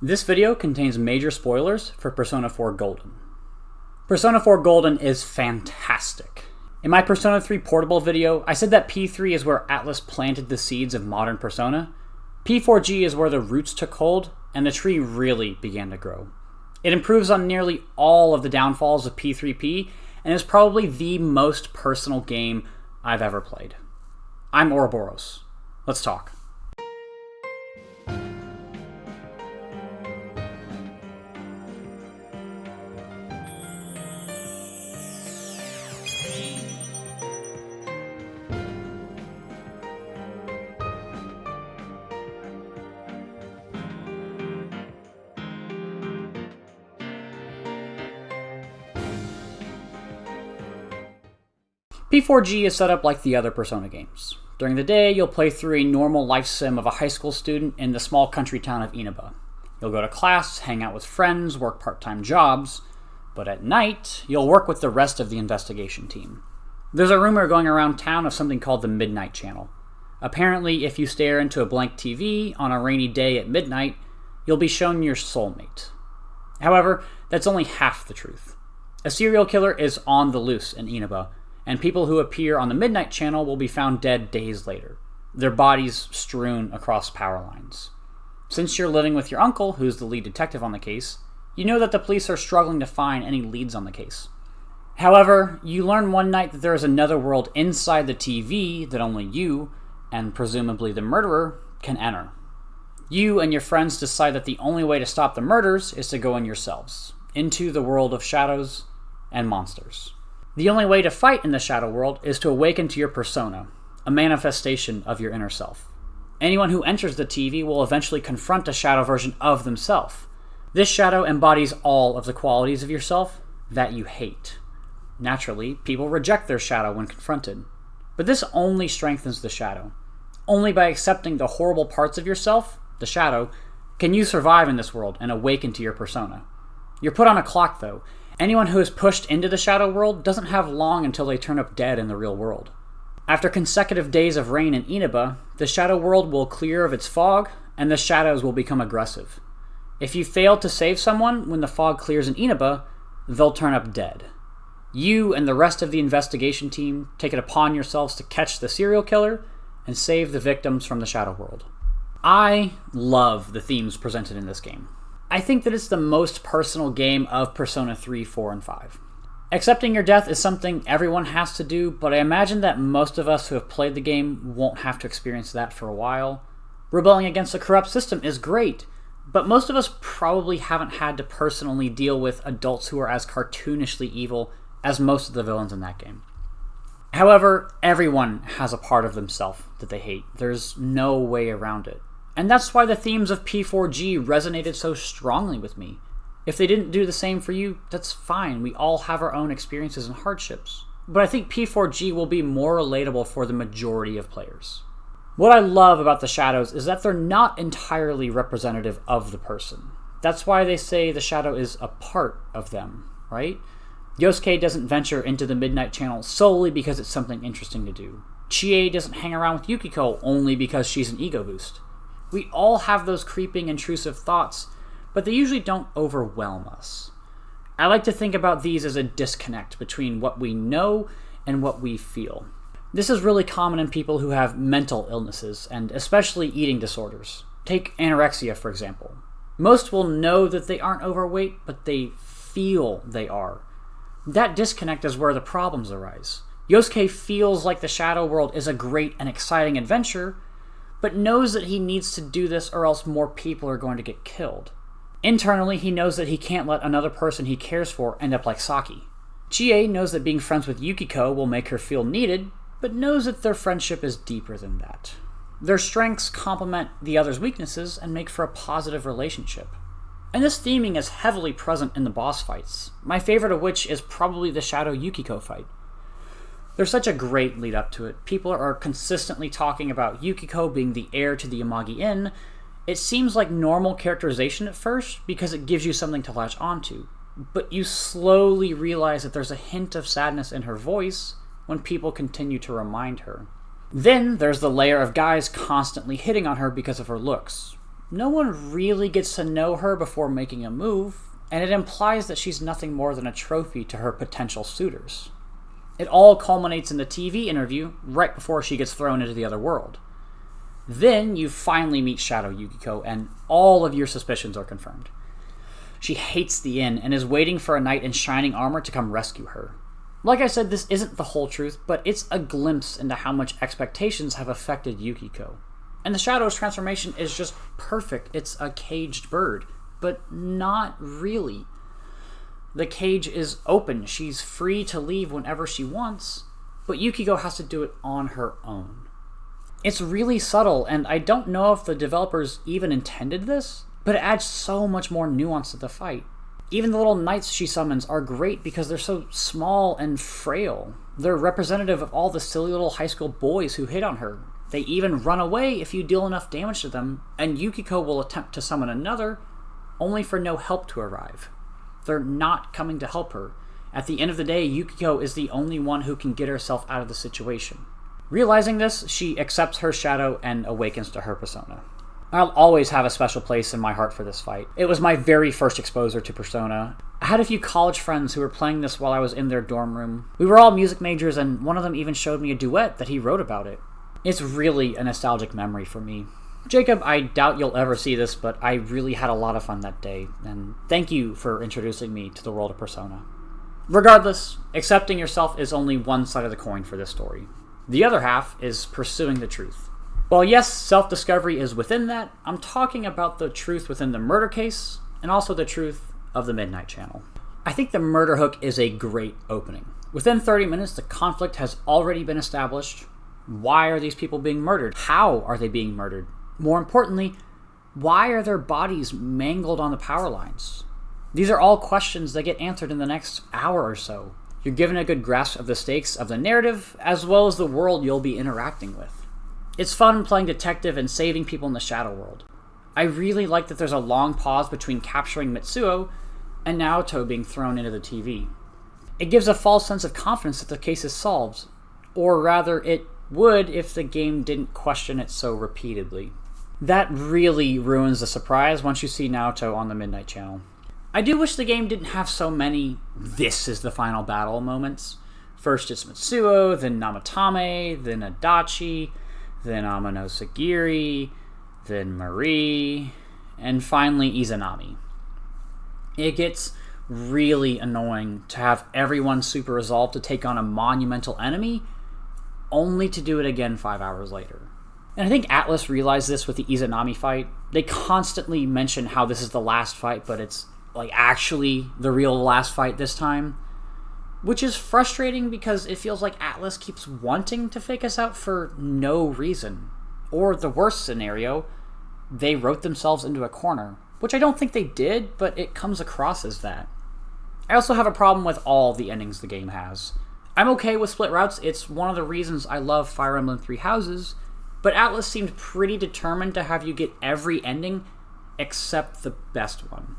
This video contains major spoilers for Persona 4 Golden. Persona 4 Golden is fantastic. In my Persona 3 Portable video, I said that P3 is where Atlus planted the seeds of modern Persona. P4G is where the roots took hold, and the tree really began to grow. It improves on nearly all of the downfalls of P3P, and is probably the most personal game I've ever played. I'm Ouroboros. Let's talk. P4G is set up like the other Persona games. During the day, you'll play through a normal life sim of a high school student in the small country town of Inaba. You'll go to class, hang out with friends, work part-time jobs, but at night, you'll work with the rest of the investigation team. There's a rumor going around town of something called the Midnight Channel. Apparently, if you stare into a blank TV on a rainy day at midnight, you'll be shown your soulmate. However, that's only half the truth. A serial killer is on the loose in Inaba, and people who appear on the Midnight Channel will be found dead days later, their bodies strewn across power lines. Since you're living with your uncle, who's the lead detective on the case, you know that the police are struggling to find any leads on the case. However, you learn one night that there is another world inside the TV that only you, and presumably the murderer, can enter. You and your friends decide that the only way to stop the murders is to go in yourselves, into the world of shadows and monsters. The only way to fight in the shadow world is to awaken to your persona, a manifestation of your inner self. Anyone who enters the TV will eventually confront a shadow version of themselves. This shadow embodies all of the qualities of yourself that you hate. Naturally, people reject their shadow when confronted. But this only strengthens the shadow. Only by accepting the horrible parts of yourself, the shadow, can you survive in this world and awaken to your persona. You're put on a clock, though. Anyone who is pushed into the shadow world doesn't have long until they turn up dead in the real world. After consecutive days of rain in Inaba, the shadow world will clear of its fog, and the shadows will become aggressive. If you fail to save someone when the fog clears in Inaba, they'll turn up dead. You and the rest of the investigation team take it upon yourselves to catch the serial killer and save the victims from the shadow world. I love the themes presented in this game. I think that it's the most personal game of Persona 3, 4, and 5. Accepting your death is something everyone has to do, but I imagine that most of us who have played the game won't have to experience that for a while. Rebelling against a corrupt system is great, but most of us probably haven't had to personally deal with adults who are as cartoonishly evil as most of the villains in that game. However, everyone has a part of themselves that they hate. There's no way around it. And that's why the themes of P4G resonated so strongly with me. If they didn't do the same for you, that's fine. We all have our own experiences and hardships. But I think P4G will be more relatable for the majority of players. What I love about the shadows is that they're not entirely representative of the person. That's why they say the shadow is a part of them, right? Yosuke doesn't venture into the Midnight Channel solely because it's something interesting to do. Chie doesn't hang around with Yukiko only because she's an ego boost. We all have those creeping, intrusive thoughts, but they usually don't overwhelm us. I like to think about these as a disconnect between what we know and what we feel. This is really common in people who have mental illnesses, and especially eating disorders. Take anorexia, for example. Most will know that they aren't overweight, but they feel they are. That disconnect is where the problems arise. Yosuke feels like the shadow world is a great and exciting adventure, but knows that he needs to do this or else more people are going to get killed. Internally, he knows that he can't let another person he cares for end up like Saki. Chie knows that being friends with Yukiko will make her feel needed, but knows that their friendship is deeper than that. Their strengths complement the other's weaknesses and make for a positive relationship. And this theming is heavily present in the boss fights, my favorite of which is probably the Shadow Yukiko fight. There's such a great lead up to it. People are consistently talking about Yukiko being the heir to the Yamagi Inn. It seems like normal characterization at first because it gives you something to latch onto. But you slowly realize that there's a hint of sadness in her voice when people continue to remind her. Then there's the layer of guys constantly hitting on her because of her looks. No one really gets to know her before making a move, and it implies that she's nothing more than a trophy to her potential suitors. It all culminates in the TV interview right before she gets thrown into the other world. Then you finally meet Shadow Yukiko, and all of your suspicions are confirmed. She hates the inn and is waiting for a knight in shining armor to come rescue her. Like I said, this isn't the whole truth, but it's a glimpse into how much expectations have affected Yukiko. And the Shadow's transformation is just perfect. It's a caged bird, but not really. The cage is open. She's free to leave whenever she wants, but Yukiko has to do it on her own. It's really subtle, and I don't know if the developers even intended this, but it adds so much more nuance to the fight. Even the little knights she summons are great because they're so small and frail. They're representative of all the silly little high school boys who hit on her. They even run away if you deal enough damage to them, and Yukiko will attempt to summon another, only for no help to arrive. They're not coming to help her. At the end of the day, Yukiko is the only one who can get herself out of the situation. Realizing this, she accepts her shadow and awakens to her persona. I'll always have a special place in my heart for this fight. It was my very first exposure to Persona. I had a few college friends who were playing this while I was in their dorm room. We were all music majors, and one of them even showed me a duet that he wrote about it. It's really a nostalgic memory for me. Jacob, I doubt you'll ever see this, but I really had a lot of fun that day, and thank you for introducing me to the world of Persona. Regardless, accepting yourself is only one side of the coin for this story. The other half is pursuing the truth. While yes, self-discovery is within that, I'm talking about the truth within the murder case, and also the truth of the Midnight Channel. I think the murder hook is a great opening. Within 30 minutes, the conflict has already been established. Why are these people being murdered? How are they being murdered? More importantly, why are their bodies mangled on the power lines? These are all questions that get answered in the next hour or so. You're given a good grasp of the stakes of the narrative, as well as the world you'll be interacting with. It's fun playing detective and saving people in the Shadow World. I really like that there's a long pause between capturing Mitsuo and Naoto being thrown into the TV. It gives a false sense of confidence that the case is solved, or rather it would if the game didn't question it so repeatedly. That really ruins the surprise once you see Naoto on the Midnight Channel. I do wish the game didn't have so many "this is the final battle" moments. First it's Mitsuo, then Namatame, then Adachi, then Amano Sagiri, then Marie, and finally Izanami. It gets really annoying to have everyone super resolved to take on a monumental enemy, only to do it again 5 hours later. And I think Atlus realized this with the Izanami fight. They constantly mention how this is the last fight, but it's actually the real last fight this time. Which is frustrating because it feels like Atlus keeps wanting to fake us out for no reason. Or the worst scenario, they wrote themselves into a corner. Which I don't think they did, but it comes across as that. I also have a problem with all the endings the game has. I'm okay with split routes, it's one of the reasons I love Fire Emblem Three Houses, but Atlus seemed pretty determined to have you get every ending except the best one.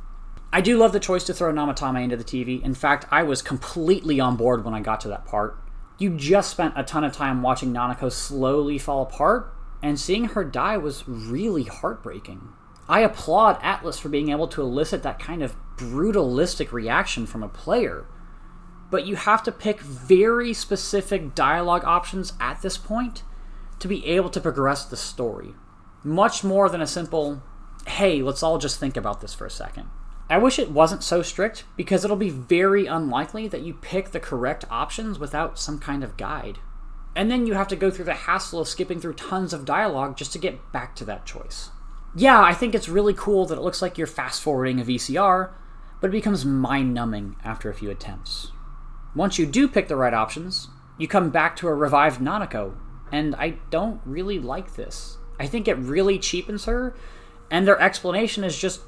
I do love the choice to throw Namatame into the TV. In fact, I was completely on board when I got to that part. You just spent a ton of time watching Nanako slowly fall apart, and seeing her die was really heartbreaking. I applaud Atlus for being able to elicit that kind of brutalistic reaction from a player, but you have to pick very specific dialogue options at this point to be able to progress the story. Much more than a simple, hey, let's all just think about this for a second. I wish it wasn't so strict, because it'll be very unlikely that you pick the correct options without some kind of guide. And then you have to go through the hassle of skipping through tons of dialogue just to get back to that choice. Yeah, I think it's really cool that it looks like you're fast-forwarding a VCR, but it becomes mind-numbing after a few attempts. Once you do pick the right options, you come back to a revived Nanako, and I don't really like this. I think it really cheapens her, and their explanation is just,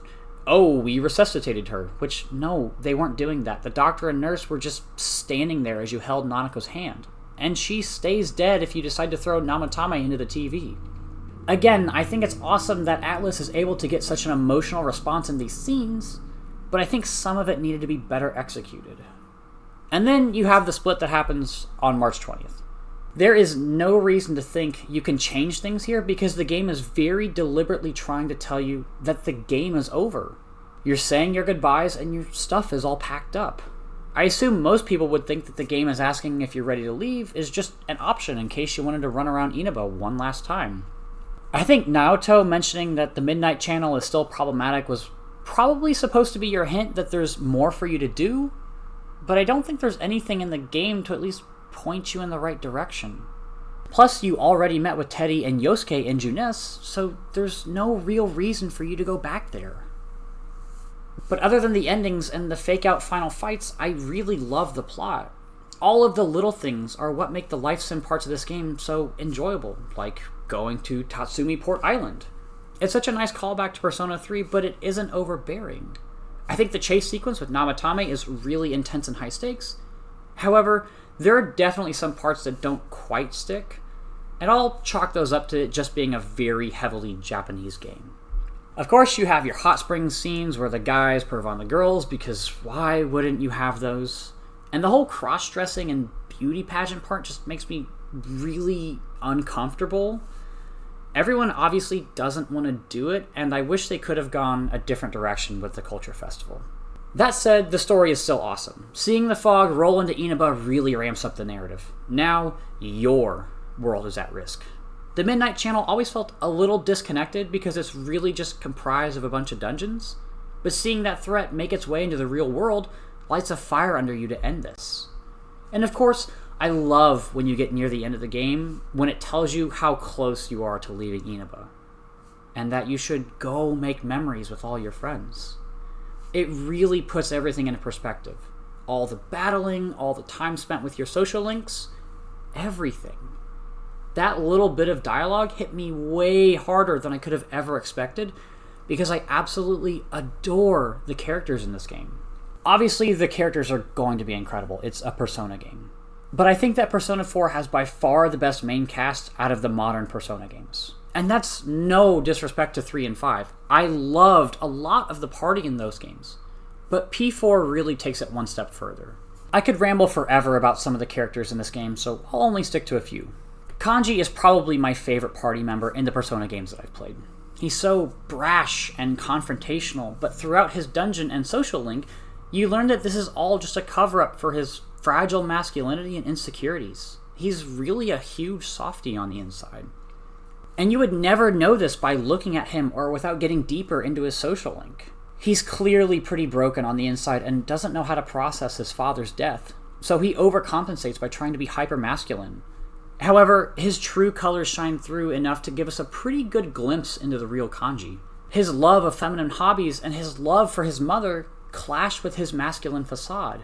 oh, we resuscitated her, which, no, they weren't doing that. The doctor and nurse were just standing there as you held Nanako's hand. And she stays dead if you decide to throw Namatame into the TV. Again, I think it's awesome that Atlus is able to get such an emotional response in these scenes, but I think some of it needed to be better executed. And then you have the split that happens on March 20th. There is no reason to think you can change things here because the game is very deliberately trying to tell you that the game is over. You're saying your goodbyes and your stuff is all packed up. I assume most people would think that the game is asking if you're ready to leave is just an option in case you wanted to run around Inaba one last time. I think Naoto mentioning that the Midnight Channel is still problematic was probably supposed to be your hint that there's more for you to do, but I don't think there's anything in the game to at least point you in the right direction. Plus, you already met with Teddy and Yosuke in Junes, so there's no real reason for you to go back there. But other than the endings and the fake-out final fights, I really love the plot. All of the little things are what make the life sim parts of this game so enjoyable, like going to Tatsumi Port Island. It's such a nice callback to Persona 3, but it isn't overbearing. I think the chase sequence with Namatame is really intense and high stakes. However, there are definitely some parts that don't quite stick, and I'll chalk those up to it just being a very heavily Japanese game. Of course, you have your hot springs scenes where the guys perv on the girls, because why wouldn't you have those? And the whole cross-dressing and beauty pageant part just makes me really uncomfortable. Everyone obviously doesn't want to do it, and I wish they could have gone a different direction with the Culture Festival. That said, the story is still awesome. Seeing the fog roll into Inaba really ramps up the narrative. Now, your world is at risk. The Midnight Channel always felt a little disconnected because it's really just comprised of a bunch of dungeons, but seeing that threat make its way into the real world lights a fire under you to end this. And of course, I love when you get near the end of the game when it tells you how close you are to leaving Inaba, and that you should go make memories with all your friends. It really puts everything into perspective. All the battling, all the time spent with your social links, everything. That little bit of dialogue hit me way harder than I could have ever expected because I absolutely adore the characters in this game. Obviously, the characters are going to be incredible. It's a Persona game. But I think that Persona 4 has by far the best main cast out of the modern Persona games. And that's no disrespect to 3 and 5. I loved a lot of the party in those games. But P4 really takes it one step further. I could ramble forever about some of the characters in this game, so I'll only stick to a few. Kanji is probably my favorite party member in the Persona games that I've played. He's so brash and confrontational, but throughout his dungeon and social link, you learn that this is all just a cover-up for his fragile masculinity and insecurities. He's really a huge softie on the inside. And you would never know this by looking at him or without getting deeper into his social link. He's clearly pretty broken on the inside and doesn't know how to process his father's death, so he overcompensates by trying to be hyper-masculine. However, his true colors shine through enough to give us a pretty good glimpse into the real Kanji. His love of feminine hobbies and his love for his mother clash with his masculine facade.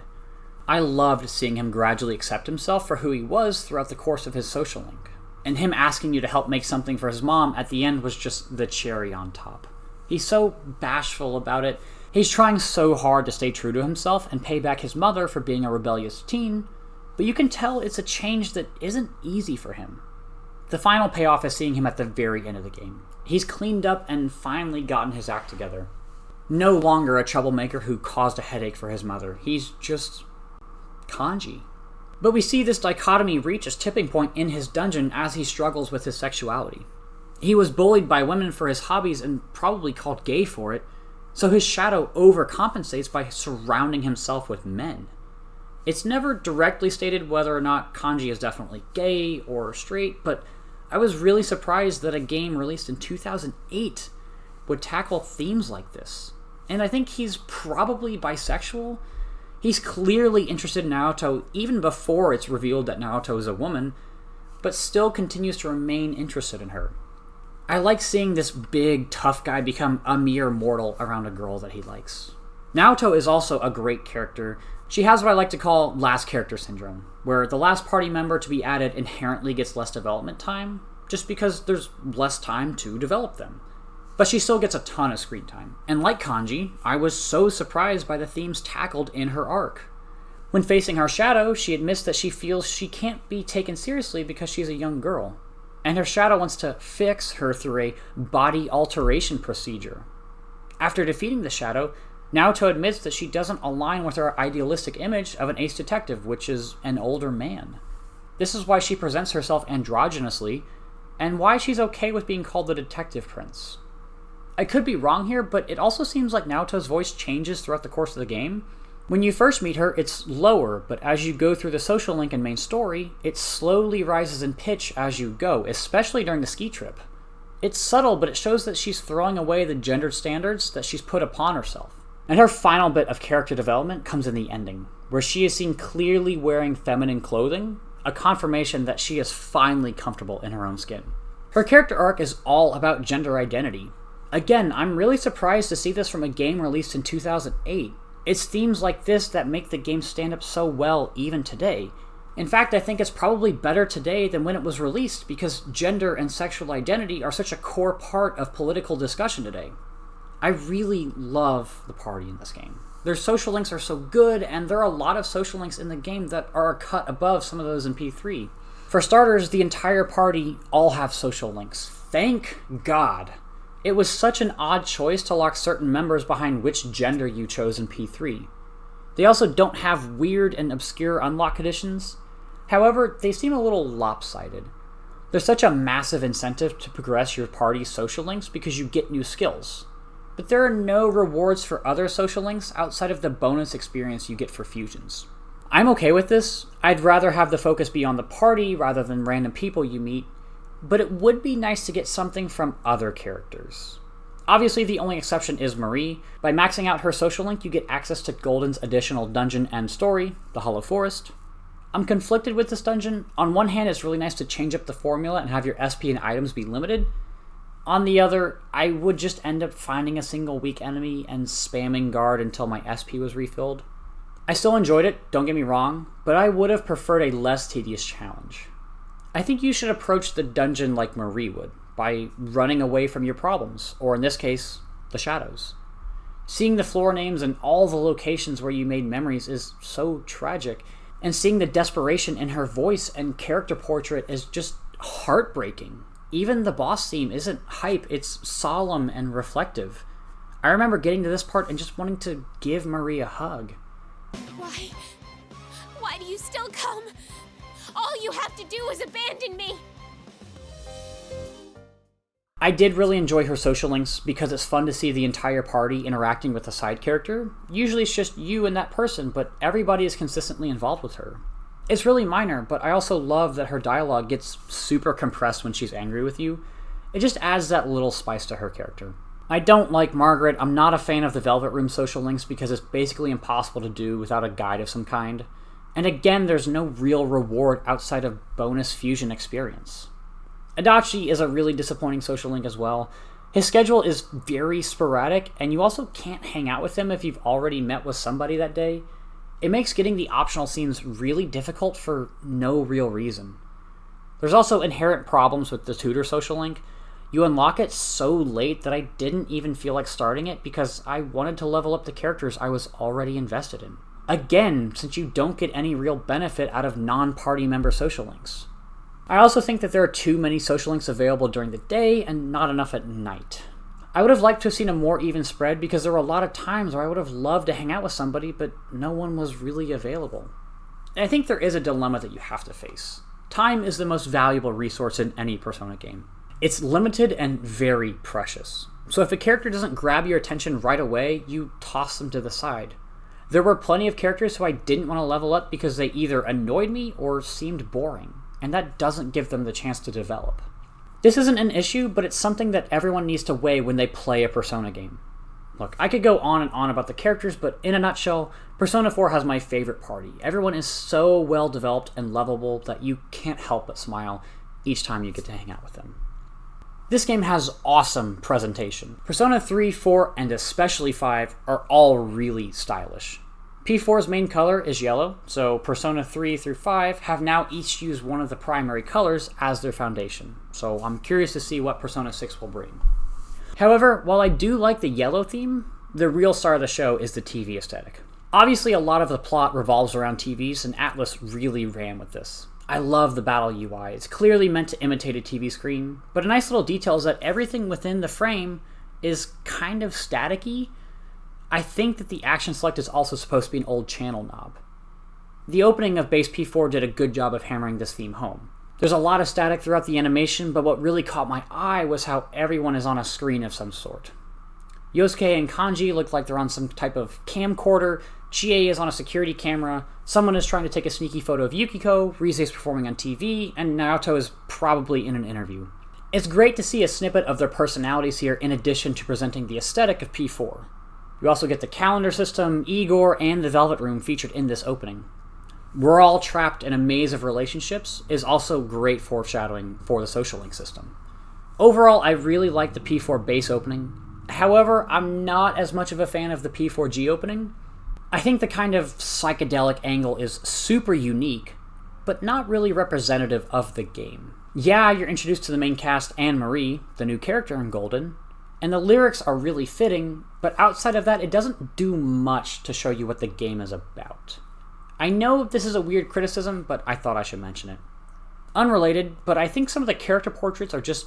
I loved seeing him gradually accept himself for who he was throughout the course of his social link. And him asking you to help make something for his mom at the end was just the cherry on top. He's so bashful about it. He's trying so hard to stay true to himself and pay back his mother for being a rebellious teen, but you can tell it's a change that isn't easy for him. The final payoff is seeing him at the very end of the game. He's cleaned up and finally gotten his act together. No longer a troublemaker who caused a headache for his mother. He's just Kanji. But we see this dichotomy reach its tipping point in his dungeon as he struggles with his sexuality. He was bullied by women for his hobbies and probably called gay for it, so his shadow overcompensates by surrounding himself with men. It's never directly stated whether or not Kanji is definitely gay or straight, but I was really surprised that a game released in 2008 would tackle themes like this. And I think he's probably bisexual. He's clearly interested in Naoto even before it's revealed that Naoto is a woman, but still continues to remain interested in her. I like seeing this big, tough guy become a mere mortal around a girl that he likes. Naoto is also a great character. She has what I like to call last character syndrome, where the last party member to be added inherently gets less development time, just because there's less time to develop them. But she still gets a ton of screen time. And like Kanji, I was so surprised by the themes tackled in her arc. When facing her shadow, she admits that she feels she can't be taken seriously because she's a young girl. And her shadow wants to fix her through a body alteration procedure. After defeating the shadow, Naoto admits that she doesn't align with her idealistic image of an ace detective, which is an older man. This is why she presents herself androgynously, and why she's okay with being called the Detective Prince. I could be wrong here, but it also seems like Naoto's voice changes throughout the course of the game. When you first meet her, it's lower, but as you go through the social link and main story, it slowly rises in pitch as you go, especially during the ski trip. It's subtle, but it shows that she's throwing away the gendered standards that she's put upon herself. And her final bit of character development comes in the ending, where she is seen clearly wearing feminine clothing, a confirmation that she is finally comfortable in her own skin. Her character arc is all about gender identity. Again, I'm really surprised to see this from a game released in 2008. It's themes like this that make the game stand up so well even today. In fact, I think it's probably better today than when it was released because gender and sexual identity are such a core part of political discussion today. I really love the party in this game. Their social links are so good, and there are a lot of social links in the game that are a cut above some of those in P3. For starters, the entire party all have social links. Thank God. It was such an odd choice to lock certain members behind which gender you chose in P3. They also don't have weird and obscure unlock conditions. However, they seem a little lopsided. There's such a massive incentive to progress your party's social links because you get new skills. But there are no rewards for other social links outside of the bonus experience you get for fusions. I'm okay with this. I'd rather have the focus be on the party rather than random people you meet, but it would be nice to get something from other characters. Obviously, the only exception is Marie. By maxing out her social link, you get access to Golden's additional dungeon and story, the Hollow Forest. I'm conflicted with this dungeon. On one hand, it's really nice to change up the formula and have your SP and items be limited. On the other, I would just end up finding a single weak enemy and spamming guard until my SP was refilled. I still enjoyed it, don't get me wrong, but I would have preferred a less tedious challenge. I think you should approach the dungeon like Marie would, by running away from your problems, or in this case, the shadows. Seeing the floor names and all the locations where you made memories is so tragic, and seeing the desperation in her voice and character portrait is just heartbreaking. Even the boss theme isn't hype, it's solemn and reflective. I remember getting to this part and just wanting to give Marie a hug. Why? Why do you still come? All you have to do is abandon me! I did really enjoy her social links because it's fun to see the entire party interacting with a side character. Usually it's just you and that person, but everybody is consistently involved with her. It's really minor, but I also love that her dialogue gets super compressed when she's angry with you. It just adds that little spice to her character. I don't like Margaret. I'm not a fan of the Velvet Room social links because it's basically impossible to do without a guide of some kind. And again, there's no real reward outside of bonus fusion experience. Adachi is a really disappointing social link as well. His schedule is very sporadic, and you also can't hang out with him if you've already met with somebody that day. It makes getting the optional scenes really difficult for no real reason. There's also inherent problems with the tutor social link. You unlock it so late that I didn't even feel like starting it because I wanted to level up the characters I was already invested in. Again, since you don't get any real benefit out of non-party member social links. I also think that there are too many social links available during the day and not enough at night. I would have liked to have seen a more even spread because there were a lot of times where I would have loved to hang out with somebody, but no one was really available. And I think there is a dilemma that you have to face. Time is the most valuable resource in any Persona game. It's limited and very precious. So if a character doesn't grab your attention right away, you toss them to the side. There were plenty of characters who I didn't want to level up because they either annoyed me or seemed boring, and that doesn't give them the chance to develop. This isn't an issue, but it's something that everyone needs to weigh when they play a Persona game. Look, I could go on and on about the characters, but in a nutshell, Persona 4 has my favorite party. Everyone is so well developed and lovable that you can't help but smile each time you get to hang out with them. This game has awesome presentation. Persona 3, 4, and especially 5 are all really stylish. P4's main color is yellow, so Persona 3 through 5 have now each used one of the primary colors as their foundation, so I'm curious to see what Persona 6 will bring. However, while I do like the yellow theme, the real star of the show is the TV aesthetic. Obviously, a lot of the plot revolves around TVs, and Atlus really ran with this. I love the battle UI. It's clearly meant to imitate a TV screen, but a nice little detail is that everything within the frame is kind of staticky. I think that the action select is also supposed to be an old channel knob. The opening of base P4 did a good job of hammering this theme home. There's a lot of static throughout the animation, but what really caught my eye was how everyone is on a screen of some sort. Yosuke and Kanji look like they're on some type of camcorder, Chie is on a security camera, someone is trying to take a sneaky photo of Yukiko, Rise is performing on TV, and Naoto is probably in an interview. It's great to see a snippet of their personalities here in addition to presenting the aesthetic of P4. You also get the calendar system, Igor, and the Velvet Room featured in this opening. We're all trapped in a maze of relationships is also great foreshadowing for the social link system. Overall, I really like the P4 base opening. However, I'm not as much of a fan of the P4G opening. I think the kind of psychedelic angle is super unique, but not really representative of the game. Yeah, you're introduced to the main cast and Marie, the new character in Golden, and the lyrics are really fitting, but outside of that, it doesn't do much to show you what the game is about. I know this is a weird criticism, but I thought I should mention it. Unrelated, but I think some of the character portraits are just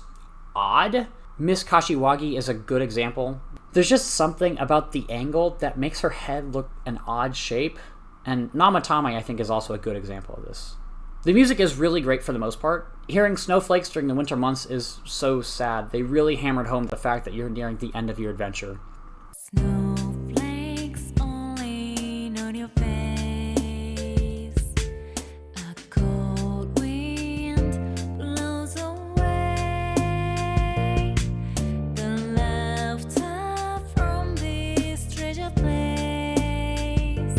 odd. Miss Kashiwagi is a good example. There's just something about the angle that makes her head look an odd shape, and Namatame I think is also a good example of this. The music is really great for the most part. Hearing snowflakes during the winter months is so sad. They really hammered home the fact that you're nearing the end of your adventure. Snowflakes only on your face. A cold wind blows away the laughter from this treasure place.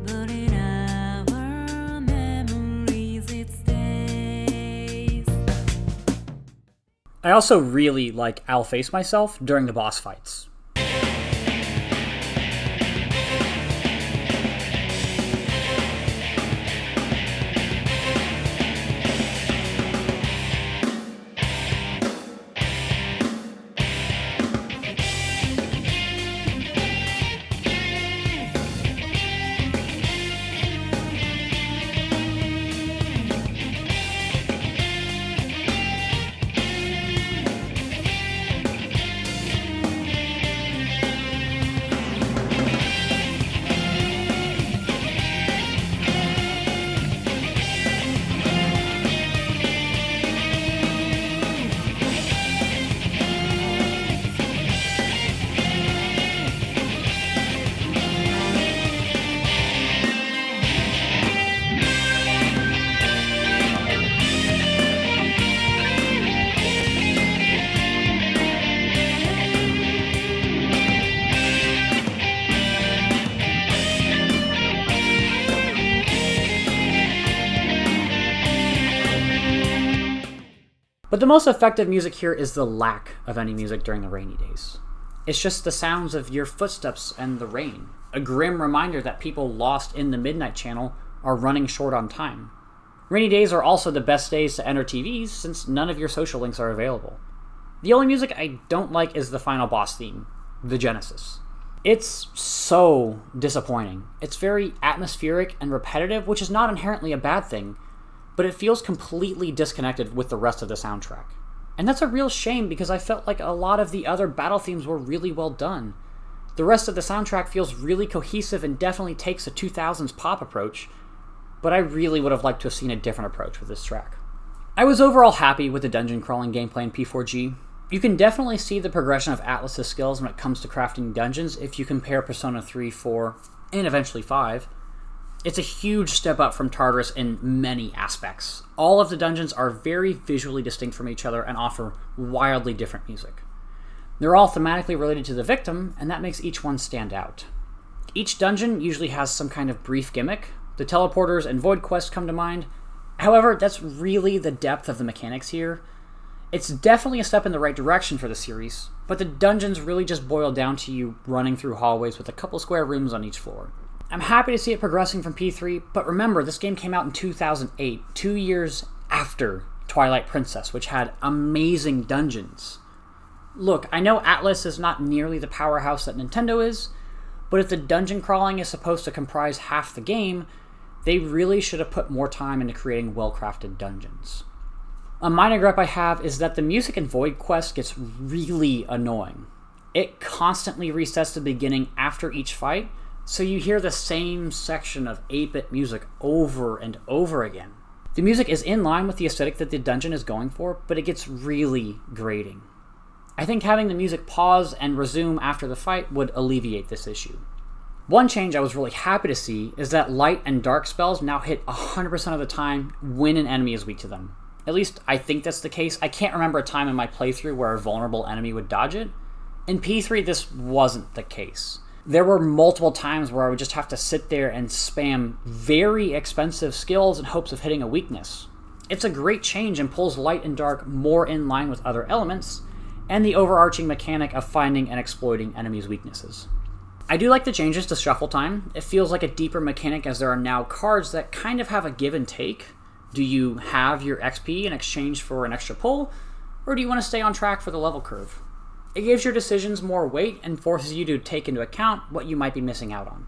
But in our memories it stays. I also really like I'll Face Myself during the boss fights. But the most effective music here is the lack of any music during the rainy days. It's just the sounds of your footsteps and the rain, a grim reminder that people lost in the Midnight Channel are running short on time. Rainy days are also the best days to enter TVs since none of your social links are available. The only music I don't like is the final boss theme, the Genesis. It's so disappointing. It's very atmospheric and repetitive, which is not inherently a bad thing, but it feels completely disconnected with the rest of the soundtrack. And that's a real shame because I felt like a lot of the other battle themes were really well done. The rest of the soundtrack feels really cohesive and definitely takes a 2000s pop approach, but I really would have liked to have seen a different approach with this track. I was overall happy with the dungeon crawling gameplay in P4G. You can definitely see the progression of Atlus's skills when it comes to crafting dungeons if you compare Persona 3, 4, and eventually 5. It's a huge step up from Tartarus in many aspects. All of the dungeons are very visually distinct from each other and offer wildly different music. They're all thematically related to the victim, and that makes each one stand out. Each dungeon usually has some kind of brief gimmick. The teleporters and void quests come to mind. However, that's really the depth of the mechanics here. It's definitely a step in the right direction for the series, but the dungeons really just boil down to you running through hallways with a couple square rooms on each floor. I'm happy to see it progressing from P3, but remember, this game came out in 2008, 2 years after Twilight Princess, which had amazing dungeons. Look, I know Atlus is not nearly the powerhouse that Nintendo is, but if the dungeon crawling is supposed to comprise half the game, they really should have put more time into creating well-crafted dungeons. A minor gripe I have is that the music in Void Quest gets really annoying. It constantly resets the beginning after each fight, so you hear the same section of 8-bit music over and over again. The music is in line with the aesthetic that the dungeon is going for, but it gets really grating. I think having the music pause and resume after the fight would alleviate this issue. One change I was really happy to see is that light and dark spells now hit 100% of the time when an enemy is weak to them. At least I think that's the case. I can't remember a time in my playthrough where a vulnerable enemy would dodge it. In P3, this wasn't the case. There were multiple times where I would just have to sit there and spam very expensive skills in hopes of hitting a weakness. It's a great change and pulls light and dark more in line with other elements, and the overarching mechanic of finding and exploiting enemies' weaknesses. I do like the changes to shuffle time. It feels like a deeper mechanic as there are now cards that kind of have a give and take. Do you have your XP in exchange for an extra pull, or do you want to stay on track for the level curve? It gives your decisions more weight and forces you to take into account what you might be missing out on.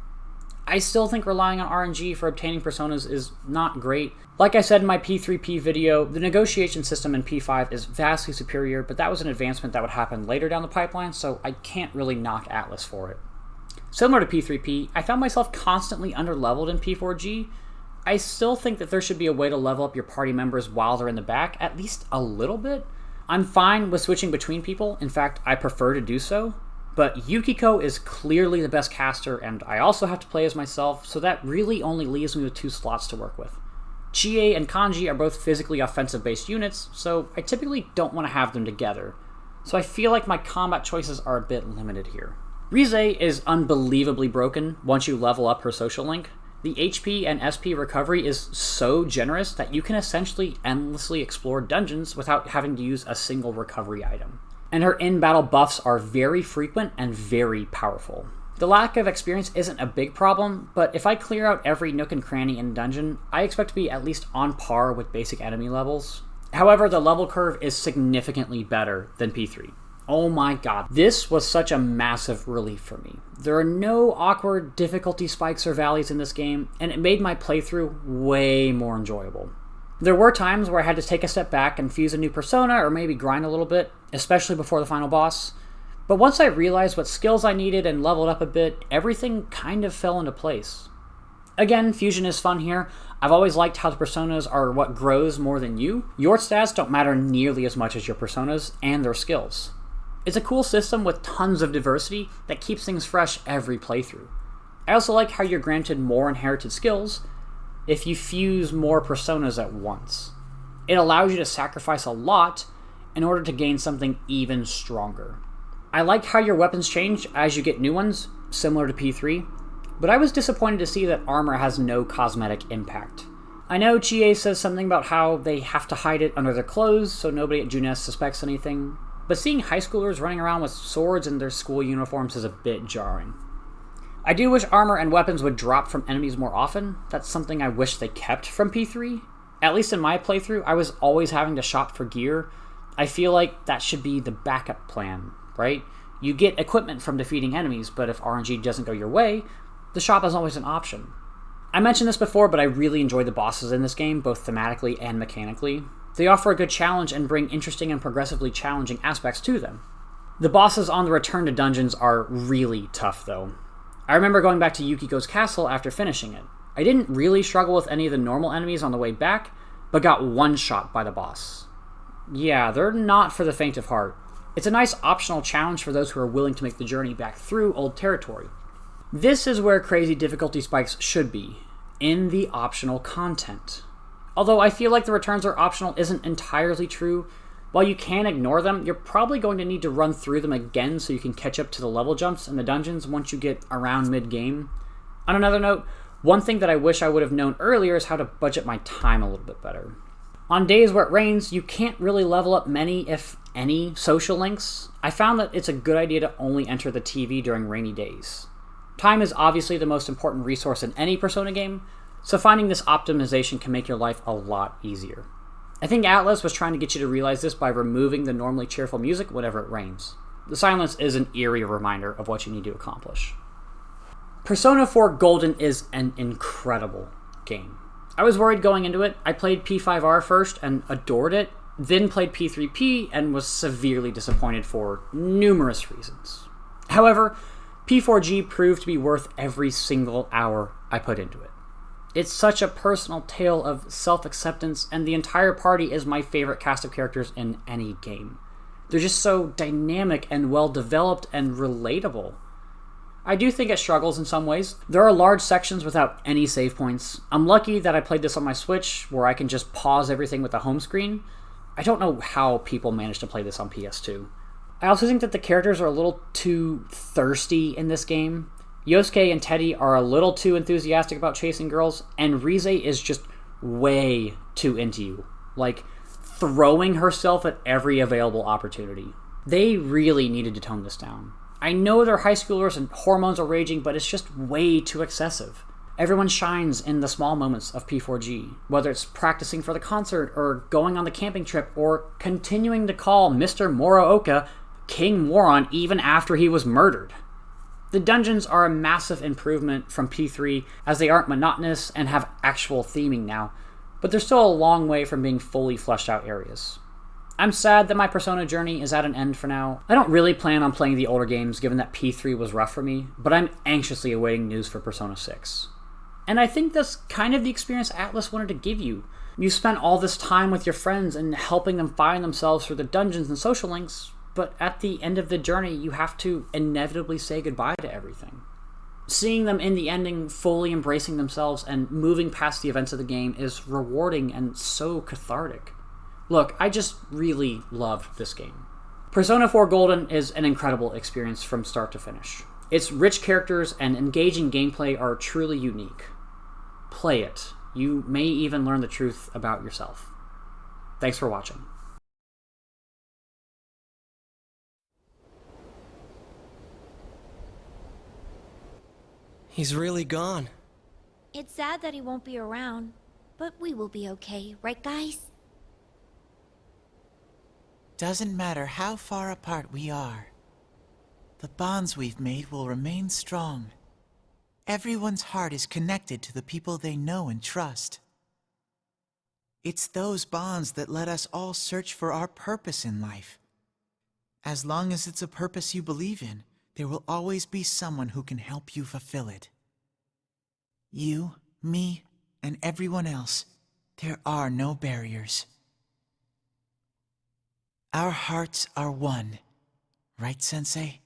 I still think relying on RNG for obtaining personas is not great. Like I said in my P3P video, the negotiation system in P5 is vastly superior, but that was an advancement that would happen later down the pipeline, so I can't really knock Atlus for it. Similar to P3P, I found myself constantly underleveled in P4G. I still think that there should be a way to level up your party members while they're in the back, at least a little bit. I'm fine with switching between people, in fact, I prefer to do so, but Yukiko is clearly the best caster, and I also have to play as myself, so that really only leaves me with 2 slots to work with. Chie and Kanji are both physically offensive-based units, so I typically don't want to have them together, so I feel like my combat choices are a bit limited here. Rize is unbelievably broken once you level up her social link. The HP and SP recovery is so generous that you can essentially endlessly explore dungeons without having to use a single recovery item. And her in-battle buffs are very frequent and very powerful. The lack of experience isn't a big problem, but if I clear out every nook and cranny in a dungeon, I expect to be at least on par with basic enemy levels. However, the level curve is significantly better than P3. Oh my god, this was such a massive relief for me. There are no awkward difficulty spikes or valleys in this game, and it made my playthrough way more enjoyable. There were times where I had to take a step back and fuse a new persona or maybe grind a little bit, especially before the final boss. But once I realized what skills I needed and leveled up a bit, everything kind of fell into place. Again, fusion is fun here. I've always liked how the personas are what grows more than you. Your stats don't matter nearly as much as your personas and their skills. It's a cool system with tons of diversity that keeps things fresh every playthrough. I also like how you're granted more inherited skills if you fuse more personas at once. It allows you to sacrifice a lot in order to gain something even stronger. I like how your weapons change as you get new ones, similar to P3, but I was disappointed to see that armor has no cosmetic impact. I know Chie says something about how they have to hide it under their clothes so nobody at Junes suspects anything, but seeing high schoolers running around with swords in their school uniforms is a bit jarring. I do wish armor and weapons would drop from enemies more often. That's something I wish they kept from P3. At least in my playthrough, I was always having to shop for gear. I feel like that should be the backup plan, right? You get equipment from defeating enemies, but if RNG doesn't go your way, the shop is always an option. I mentioned this before, but I really enjoy the bosses in this game, both thematically and mechanically. They offer a good challenge and bring interesting and progressively challenging aspects to them. The bosses on the return to dungeons are really tough, though. I remember going back to Yukiko's castle after finishing it. I didn't really struggle with any of the normal enemies on the way back, but got one-shot by the boss. Yeah, they're not for the faint of heart. It's a nice optional challenge for those who are willing to make the journey back through old territory. This is where crazy difficulty spikes should be, in the optional content. Although I feel like the returns are optional isn't entirely true. While you can ignore them, you're probably going to need to run through them again so you can catch up to the level jumps in the dungeons once you get around mid-game. On another note, one thing that I wish I would have known earlier is how to budget my time a little bit better. On days where it rains, you can't really level up many, if any, social links. I found that it's a good idea to only enter the TV during rainy days. Time is obviously the most important resource in any Persona game, so finding this optimization can make your life a lot easier. I think Atlus was trying to get you to realize this by removing the normally cheerful music whenever it rains. The silence is an eerie reminder of what you need to accomplish. Persona 4 Golden is an incredible game. I was worried going into it. I played P5R first and adored it, then played P3P and was severely disappointed for numerous reasons. However, P4G proved to be worth every single hour I put into it. It's such a personal tale of self-acceptance, and the entire party is my favorite cast of characters in any game. They're just so dynamic and well-developed and relatable. I do think it struggles in some ways. There are large sections without any save points. I'm lucky that I played this on my Switch, where I can just pause everything with the home screen. I don't know how people manage to play this on PS2. I also think that the characters are a little too thirsty in this game. Yosuke and Teddy are a little too enthusiastic about chasing girls, and Rize is just way too into you. Like, throwing herself at every available opportunity. They really needed to tone this down. I know they're high schoolers and hormones are raging, but it's just way too excessive. Everyone shines in the small moments of P4G, whether it's practicing for the concert, or going on the camping trip, or continuing to call Mr. Morooka King Moron even after he was murdered. The dungeons are a massive improvement from P3, as they aren't monotonous and have actual theming now, but they're still a long way from being fully fleshed out areas. I'm sad that my Persona journey is at an end for now. I don't really plan on playing the older games given that P3 was rough for me, but I'm anxiously awaiting news for Persona 6. And I think that's kind of the experience Atlus wanted to give you. You spent all this time with your friends and helping them find themselves through the dungeons and social links, but at the end of the journey, you have to inevitably say goodbye to everything. Seeing them in the ending fully embracing themselves and moving past the events of the game is rewarding and so cathartic. Look, I just really loved this game. Persona 4 Golden is an incredible experience from start to finish. Its rich characters and engaging gameplay are truly unique. Play it. You may even learn the truth about yourself. Thanks for watching. He's really gone. It's sad that he won't be around, but we will be okay, right guys? Doesn't matter how far apart we are. The bonds we've made will remain strong. Everyone's heart is connected to the people they know and trust. It's those bonds that let us all search for our purpose in life. As long as it's a purpose you believe in, there will always be someone who can help you fulfill it. You, me, and everyone else, there are no barriers. Our hearts are one, right, Sensei?